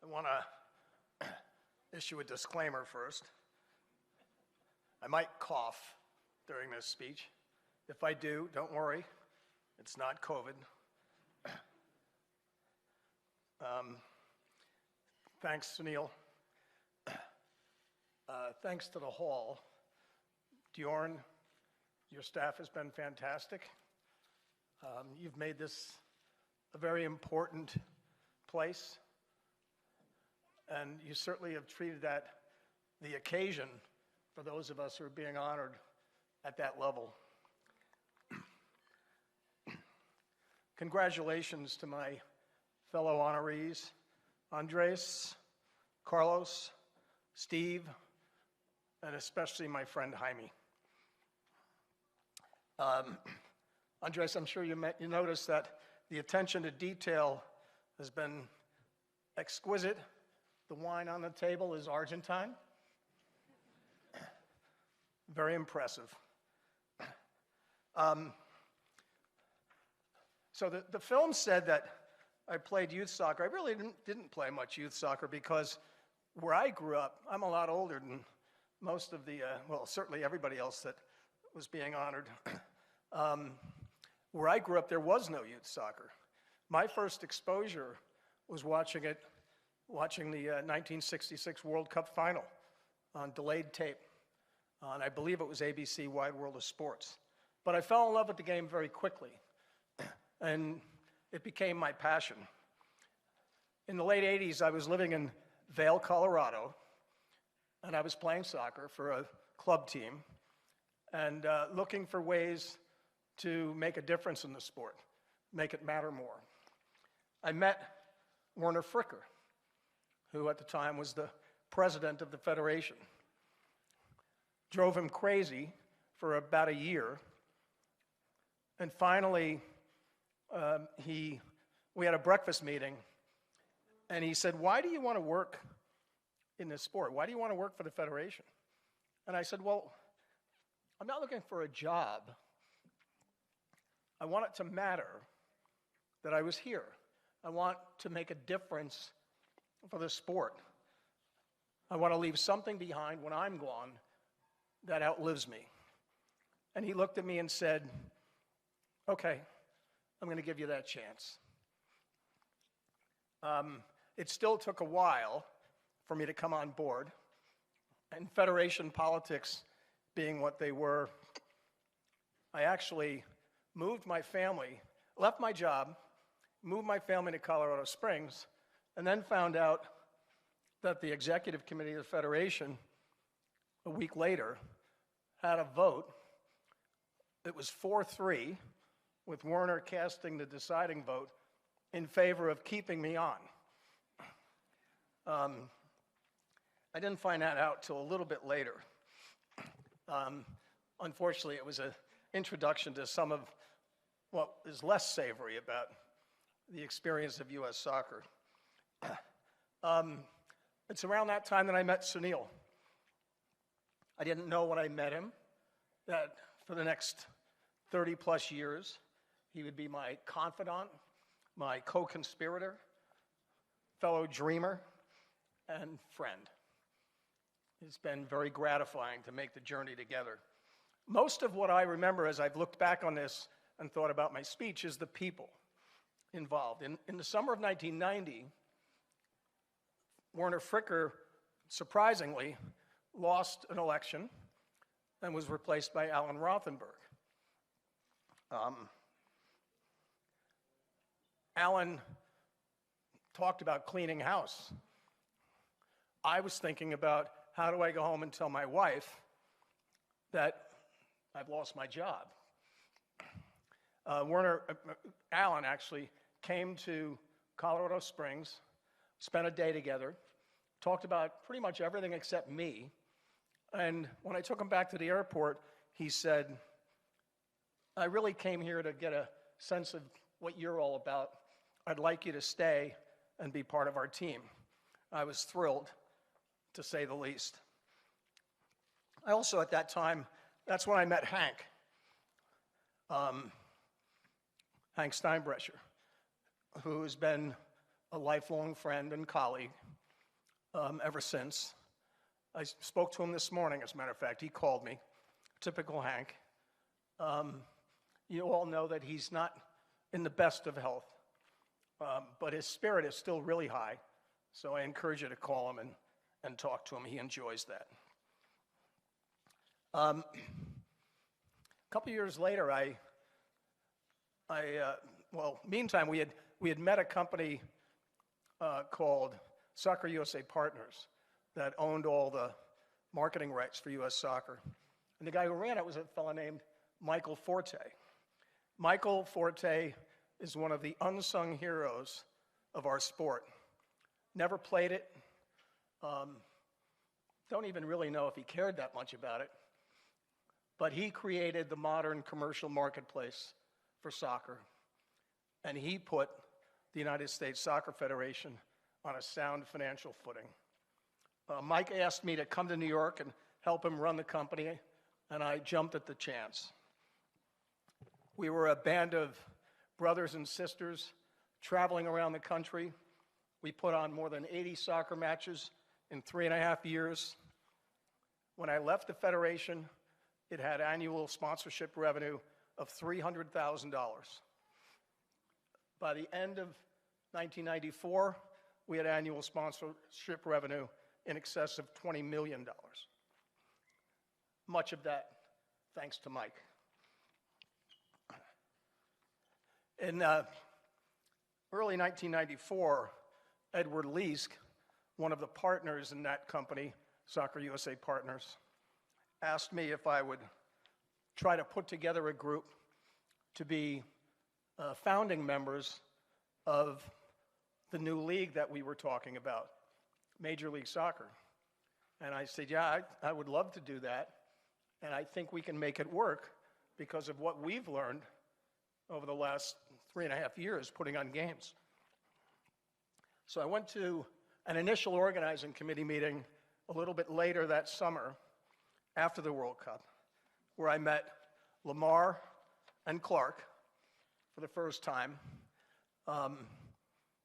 I want to issue a disclaimer first. I might cough during this speech. If I do, don't worry, it's not COVID. Thanks, Sunil. Thanks to the hall. Diorn, your staff has been fantastic. You've made this a very important place, and you certainly have treated the occasion for those of us who are being honored at that level. Congratulations to my fellow honorees, Andres, Carlos, Steve, and especially my friend Jaime. Andres, I'm sure you noticed that the attention to detail has been exquisite. The wine on the table is Argentine. Very impressive. So the film said that I played youth soccer. I really didn't play much youth soccer because where I grew up, I'm a lot older than most of the, well, certainly everybody else that was being honored. Where I grew up, there was no youth soccer. My first exposure was watching the 1966 World Cup final on delayed tape. And I believe it was ABC Wide World of Sports. But I fell in love with the game very quickly, and it became my passion. In the late 80s, I was living in Vail, Colorado, and I was playing soccer for a club team and looking for ways to make a difference in the sport, make it matter more. I met Werner Fricker, who at the time was the president of the federation. Drove him crazy for about a year, and finally we had a breakfast meeting, and he said, "Why do you want to work in this sport? Why do you want to work for the federation?" And I said, "Well, I'm not looking for a job. I want it to matter that I was here. I want to make a difference for the sport. I want to leave something behind when I'm gone that outlives me." And he looked at me and said, "Okay, I'm going to give you that chance." It still took a while for me to come on board, and federation politics being what they were, I actually moved my family, left my job, moved my family to Colorado Springs, and then found out that the executive committee of the federation, a week later, had a vote. It was 4-3, with Werner casting the deciding vote in favor of keeping me on. I didn't find that out till a little bit later. Unfortunately, it was an introduction to some of what is less savory about the experience of U.S. soccer. It's around that time that I met Sunil. I didn't know when I met him that for the next 30 plus years, he would be my confidant, my co-conspirator, fellow dreamer, and friend. It's been very gratifying to make the journey together. Most of what I remember as I've looked back on this and thought about my speech is the people involved. In the summer of 1990, Werner Fricker, surprisingly, lost an election and was replaced by Alan Rothenberg. Alan talked about cleaning house. I was thinking about how do I go home and tell my wife that I've lost my job. Alan actually came to Colorado Springs, spent a day together, talked about pretty much everything except me. And when I took him back to the airport, he said, "I really came here to get a sense of what you're all about. I'd like you to stay and be part of our team." I was thrilled, to say the least. I also, at that time, that's when I met Hank. Hank Steinbrecher, who has been a lifelong friend and colleague, ever since. I spoke to him this morning, as a matter of fact. He called me. Typical Hank. You all know that he's not in the best of health, but his spirit is still really high. So I encourage you to call him and talk to him. He enjoys that. A couple years later, meantime, we had met a company called Soccer USA Partners that owned all the marketing rights for U.S. soccer. And the guy who ran it was a fellow named Michael Forte. Michael Forte is one of the unsung heroes of our sport. Never played it. Don't even really know if he cared that much about it. But he created the modern commercial marketplace for soccer. And he put the United States Soccer Federation on a sound financial footing. Mike asked me to come to New York and help him run the company, and I jumped at the chance. We were a band of brothers and sisters traveling around the country. We put on more than 80 soccer matches in 3.5 years. When I left the Federation, it had annual sponsorship revenue of $300,000. By the end of 1994, we had annual sponsorship revenue in excess of $20 million. Much of that thanks to Mike. In early 1994, Edward Leask, one of the partners in that company, Soccer USA Partners, asked me if I would try to put together a group to be founding members of the new league that we were talking about, Major League Soccer. And I said, yeah, I would love to do that. And I think we can make it work because of what we've learned over the last 3.5 years putting on games. So I went to an initial organizing committee meeting a little bit later that summer after the World Cup, where I met Lamar and Clark for the first time.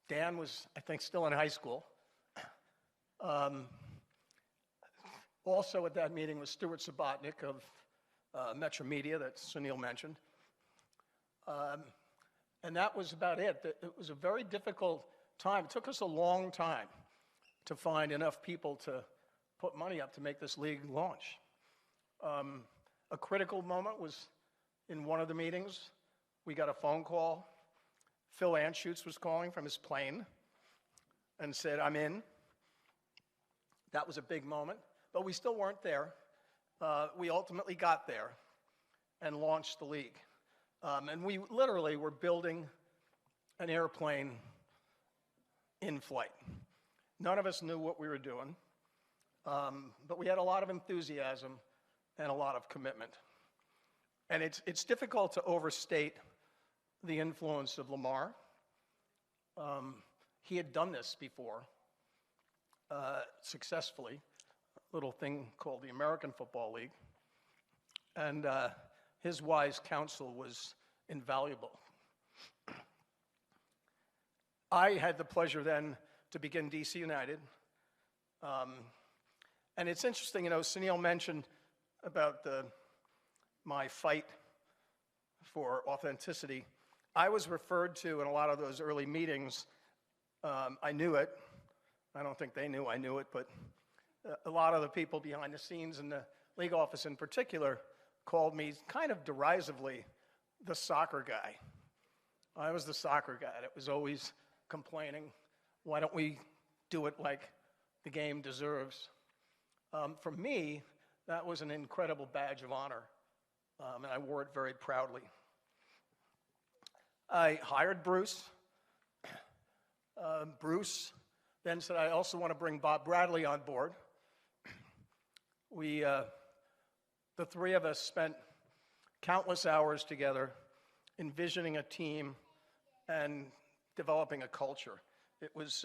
Dan was, I think, still in high school. Also at that meeting was Stuart Subotnick of Metro Media that Sunil mentioned. And that was about it. It was a very difficult time. It took us a long time to find enough people to put money up to make this league launch. A critical moment was in one of the meetings. We got a phone call. Phil Anschutz was calling from his plane and said, I'm in. That was a big moment, but we still weren't there. We ultimately got there and launched the league. And we literally were building an airplane in flight. None of us knew what we were doing, but we had a lot of enthusiasm and a lot of commitment. And it's difficult to overstate the influence of Lamar. He had done this before successfully, a little thing called the American Football League. And his wise counsel was invaluable. I had the pleasure then to begin DC United. And it's interesting, you know, Sunil mentioned about my fight for authenticity. I was referred to in a lot of those early meetings. I knew it. I don't think they knew I knew it, but a lot of the people behind the scenes in the league office in particular called me kind of derisively the soccer guy. I was the soccer guy that was always complaining, why don't we do it like the game deserves? For me, that was an incredible badge of honor, and I wore it very proudly. I hired Bruce. Bruce then said, I also want to bring Bob Bradley on board. The three of us spent countless hours together envisioning a team and developing a culture. It was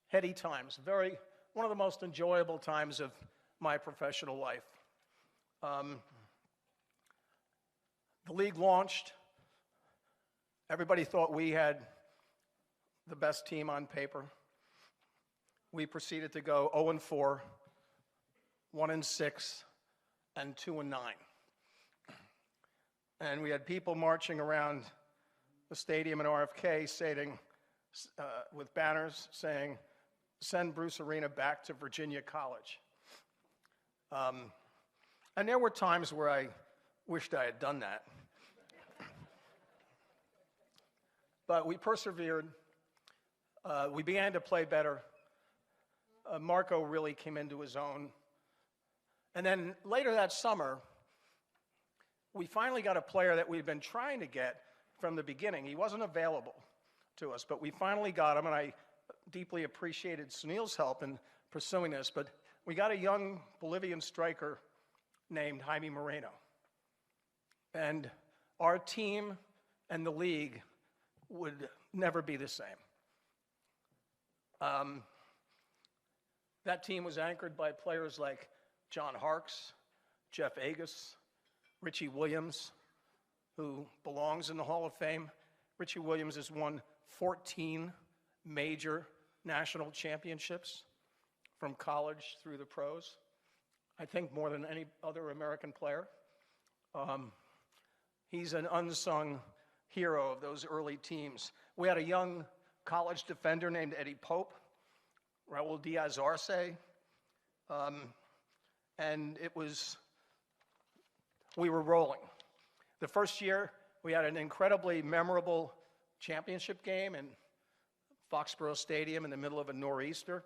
heady times, one of the most enjoyable times of my professional life. The league launched. Everybody thought we had the best team on paper. we proceeded to go 0-4, 1-6, and 2-9. And we had people marching around the stadium in RFK saying, with banners saying, "Send Bruce Arena back to Virginia College." And there were times where I wished I had done that. But we persevered. We began to play better. Marco really came into his own. And then later that summer, we finally got a player that we'd been trying to get from the beginning. He wasn't available to us, but we finally got him, and I deeply appreciated Sunil's help in pursuing this. But we got a young Bolivian striker named Jaime Moreno. And our team and the league would never be the same. That team was anchored by players like John Harkes, Jeff Agus, Richie Williams, who belongs in the Hall of Fame. Richie Williams has won 14 major national championships from college through the pros. I think more than any other American player. He's an unsung hero of those early teams. We had a young college defender named Eddie Pope, Raul Diaz-Arce, and we were rolling. The first year, we had an incredibly memorable championship game in Foxborough Stadium in the middle of a nor'easter.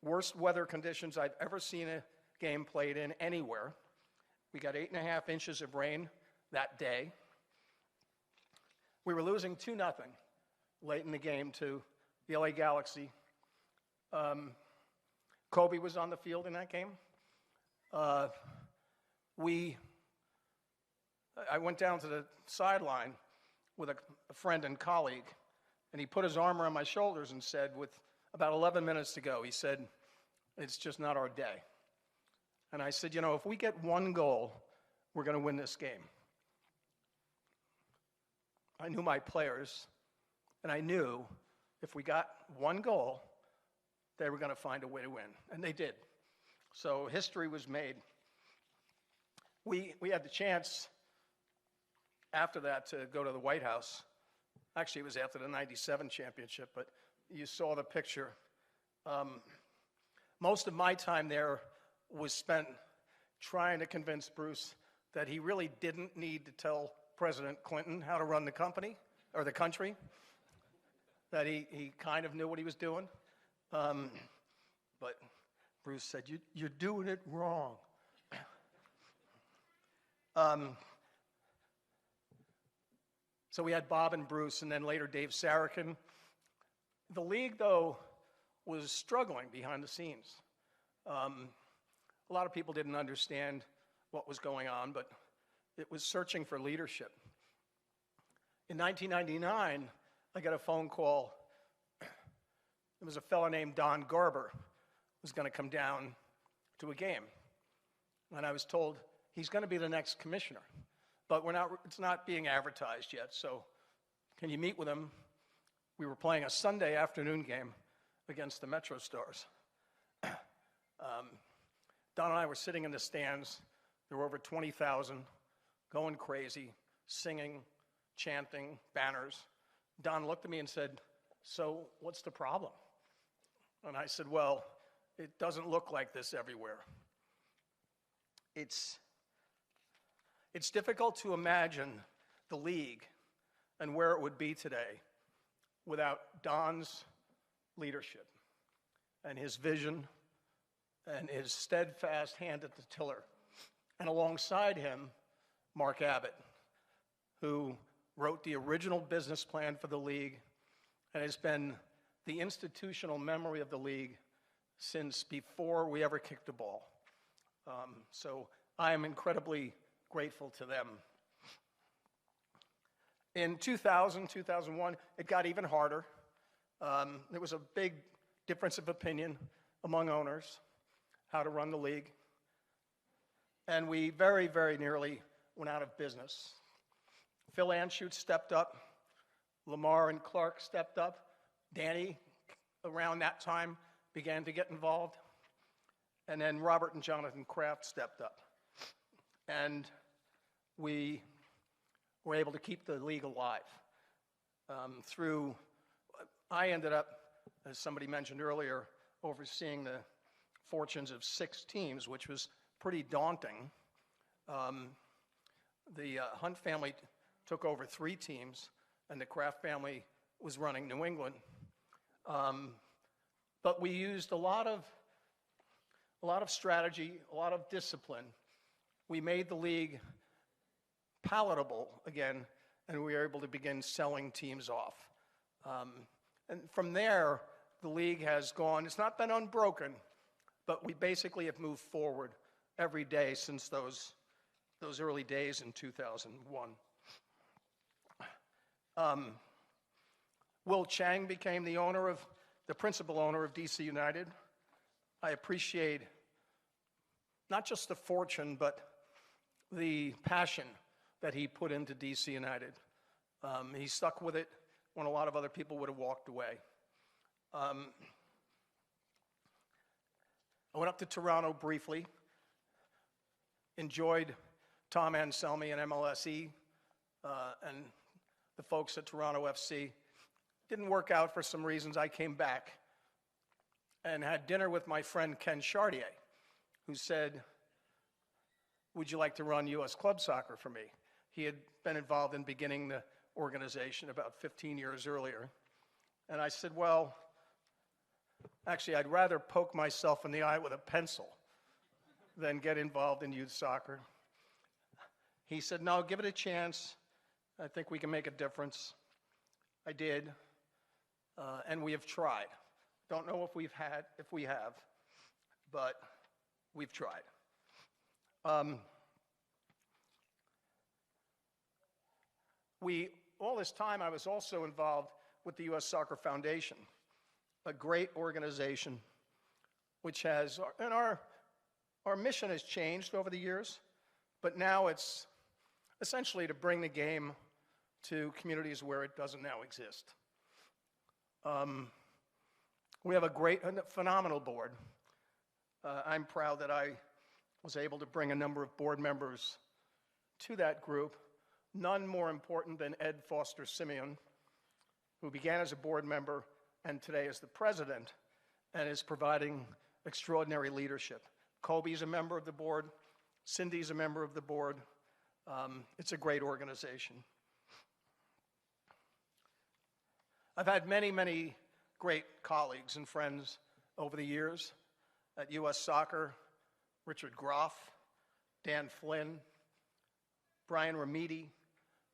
Worst weather conditions I've ever seen a game played in anywhere. We got 8.5 inches of rain that day. We were losing 2-0 late in the game to the LA Galaxy. Kobe was on the field in that game. I went down to the sideline with a friend and colleague, and he put his arm around my shoulders and said, with about 11 minutes to go, he said, "It's just not our day." And I said, if we get one goal, we're going to win this game. I knew my players, and I knew if we got one goal, they were going to find a way to win, and they did. So history was made. We had the chance after that to go to the White House. Actually, it was after the '97 championship, but you saw the picture. Most of my time there was spent trying to convince Bruce that he really didn't need to tell President Clinton how to run the company, or the country, that he kind of knew what he was doing. But Bruce said, "You're doing it wrong." So we had Bob and Bruce, and then later Dave Sarakin. The league, though, was struggling behind the scenes. A lot of people didn't understand what was going on, but it was searching for leadership. In 1999, I got a phone call. There was a fellow named Don Garber who was going to come down to a game. And I was told, he's going to be the next commissioner. But it's not being advertised yet, so can you meet with him? We were playing a Sunday afternoon game against the Metro Stars. Don and I were sitting in the stands. There were over 20,000, going crazy, singing, chanting, banners. Don looked at me and said, "So what's the problem?" And I said, "Well, it doesn't look like this everywhere." It's difficult to imagine the league and where it would be today without Don's leadership and his vision and his steadfast hand at the tiller. And alongside him, Mark Abbott, who wrote the original business plan for the league and has been the institutional memory of the league since before we ever kicked the ball. So I am incredibly grateful to them. In 2000, 2001, it got even harder. There was a big difference of opinion among owners how to run the league. And we very, very nearly went out of business. Phil Anschutz stepped up. Lamar and Clark stepped up. Danny, around that time, began to get involved. And then Robert and Jonathan Kraft stepped up. And we were able to keep the league alive. I ended up, as somebody mentioned earlier, overseeing the fortunes of 6 teams, which was pretty daunting. The Hunt family took over 3 teams, and the Kraft family was running New England. But we used a lot of strategy, a lot of discipline. We made the league palatable again, and we were able to begin selling teams off. And from there, the league has gone, it's not been unbroken, but we basically have moved forward every day since those early days in 2001. Will Chang became the principal owner of DC United. I appreciate not just the fortune, but the passion that he put into DC United. He stuck with it when a lot of other people would have walked away. I went up to Toronto briefly, enjoyed Tom Anselmi and MLSE and the folks at Toronto FC. Didn't work out for some reasons. I came back and had dinner with my friend Ken Chartier, who said, would you like to run U.S. club soccer for me? He had been involved in beginning the organization about 15 years earlier. And I said, well, actually, I'd rather poke myself in the eye with a pencil than get involved in youth soccer. He said, no, give it a chance. I think we can make a difference. I did, and we have tried. Don't know if we have, but we've tried. All this time, I was also involved with the U.S. Soccer Foundation, a great organization, which has, and our mission has changed over the years, but now it's essentially to bring the game to communities where it doesn't now exist. We have a phenomenal board. I'm proud that I was able to bring a number of board members to that group, none more important than Ed Foster Simeon, who began as a board member and today is the president and is providing extraordinary leadership. Kobe's a member of the board. Cindy's a member of the board. It's a great organization. I've had many, many great colleagues and friends over the years at U.S. Soccer: Richard Groff, Dan Flynn, Brian Remedi,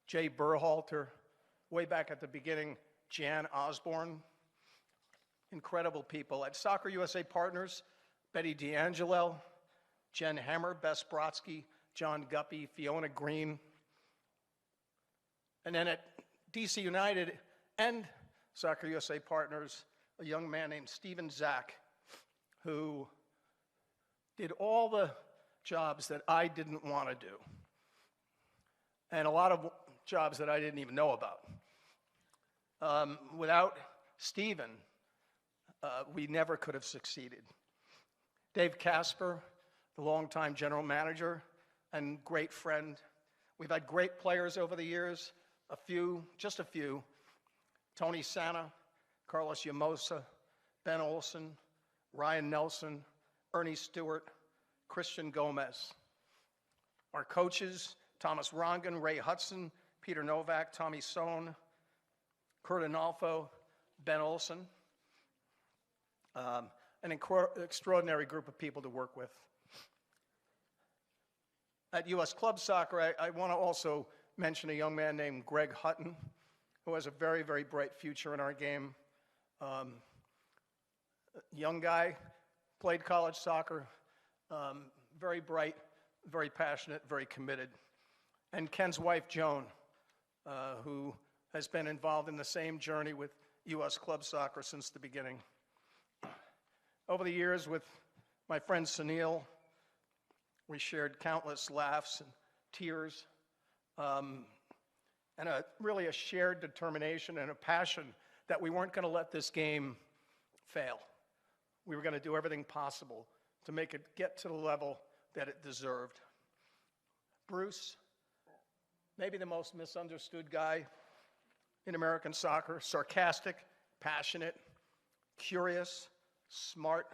Jay Berhalter, way back at the beginning, Jan Osborne. Incredible people. At Soccer USA Partners, Betty D'Angelo, Jen Hemmer, Bess Brodsky, John Guppy, Fiona Green. And then at DC United and Soccer USA Partners, a young man named Steven Zach, who did all the jobs that I didn't want to do, and a lot of jobs that I didn't even know about. Without Steven, we never could have succeeded. Dave Casper, the longtime general manager and great friend. We've had great players over the years, just a few. Tony Santa, Carlos Llamosa, Ben Olsen, Ryan Nelson, Ernie Stewart, Christian Gomez. Our coaches, Thomas Rongan, Ray Hudson, Peter Novak, Tommy Sohn, Kurt Analfo, Ben Olsen. An extraordinary group of people to work with. At U.S. Club Soccer, I want to also mention a young man named Greg Hutton, who has a very, very bright future in our game. Young guy, played college soccer, very bright, very passionate, very committed. And Ken's wife, Joan, who has been involved in the same journey with U.S. Club Soccer since the beginning. Over the years with my friend Sunil, we shared countless laughs and tears, and really a shared determination and a passion that we weren't going to let this game fail. we were going to do everything possible to make it get to the level that it deserved. Bruce, maybe the most misunderstood guy in American soccer, sarcastic, passionate, curious, smart,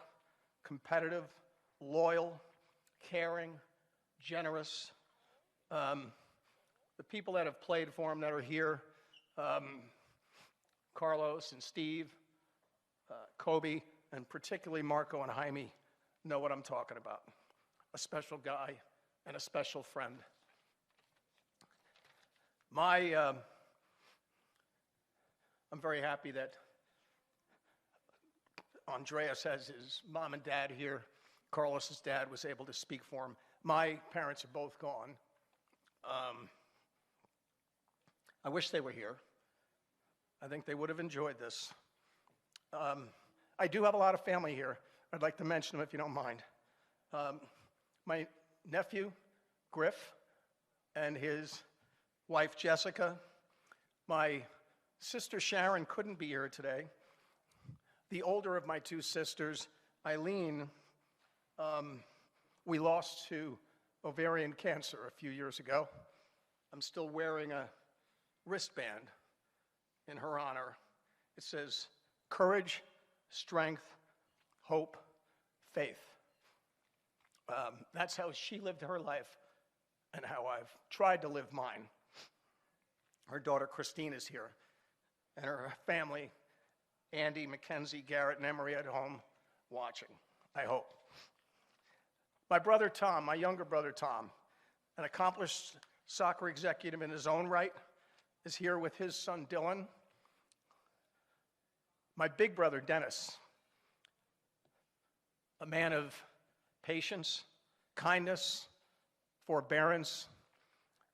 competitive, loyal, caring, generous. The people that have played for him that are here, Carlos and Steve, Kobe, and particularly Marco and Jaime, know what I'm talking about. A special guy and a special friend. I'm very happy that Andreas has his mom and dad here. Carlos's dad was able to speak for him. My parents are both gone. I wish they were here. I think they would have enjoyed this. I do have a lot of family here. I'd like to mention them if you don't mind. My nephew, Griff, and his wife, Jessica. My sister, Sharon, couldn't be here today. The older of my two sisters, Eileen, we lost to ovarian cancer a few years ago. I'm still wearing a wristband in her honor. It says, courage, strength, hope, faith. That's how she lived her life and how I've tried to live mine. Her daughter, Christine, is here, and her family, Andy, Mackenzie, Garrett, and Emery at home watching, I hope. My brother Tom, my younger brother Tom, an accomplished soccer executive in his own right, is here with his son Dylan. My big brother Dennis, a man of patience, kindness, forbearance,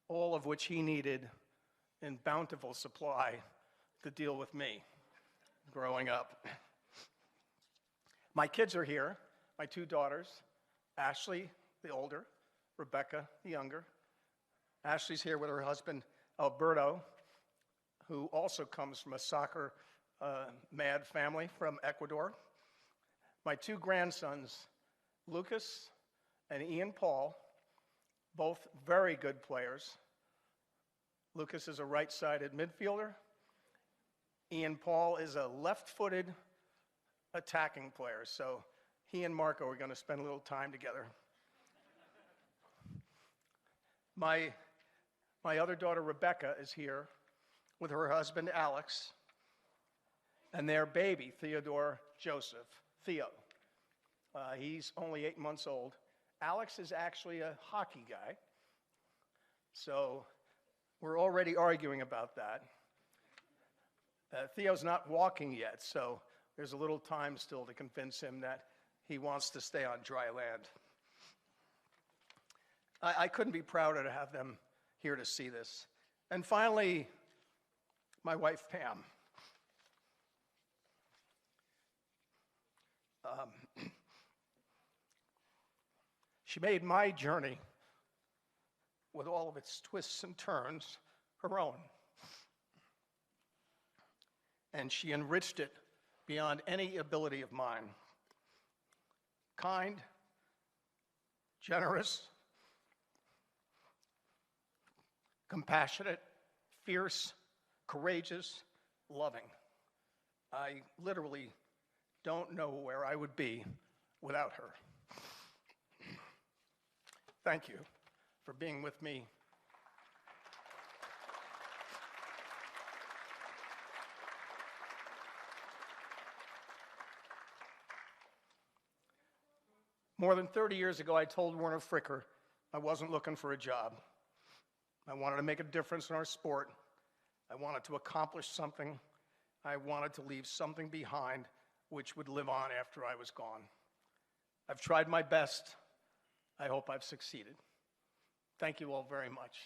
all of which he needed in bountiful supply to deal with me growing up. My kids are here, my two daughters, Ashley, the older, Rebecca, the younger. Ashley's here with her husband, Alberto, who also comes from a soccer mad family from Ecuador. My two grandsons, Lucas and Ian Paul, both very good players. Lucas is a right-sided midfielder. Ian Paul is a left-footed attacking player, so he and Marco are going to spend a little time together. My other daughter, Rebecca, is here with her husband, Alex, and their baby, Theodore Joseph, Theo. He's only 8 months old. Alex is actually a hockey guy, so we're already arguing about that. Theo's not walking yet, so there's a little time still to convince him that he wants to stay on dry land. I couldn't be prouder to have them here to see this. And finally, my wife, Pam. She made my journey, with all of its twists and turns, her own. And she enriched it beyond any ability of mine. Kind, generous, compassionate, fierce, courageous, loving. I literally don't know where I would be without her. Thank you for being with me. More than 30 years ago, I told Werner Fricker I wasn't looking for a job. I wanted to make a difference in our sport. I wanted to accomplish something. I wanted to leave something behind which would live on after I was gone. I've tried my best. I hope I've succeeded. Thank you all very much.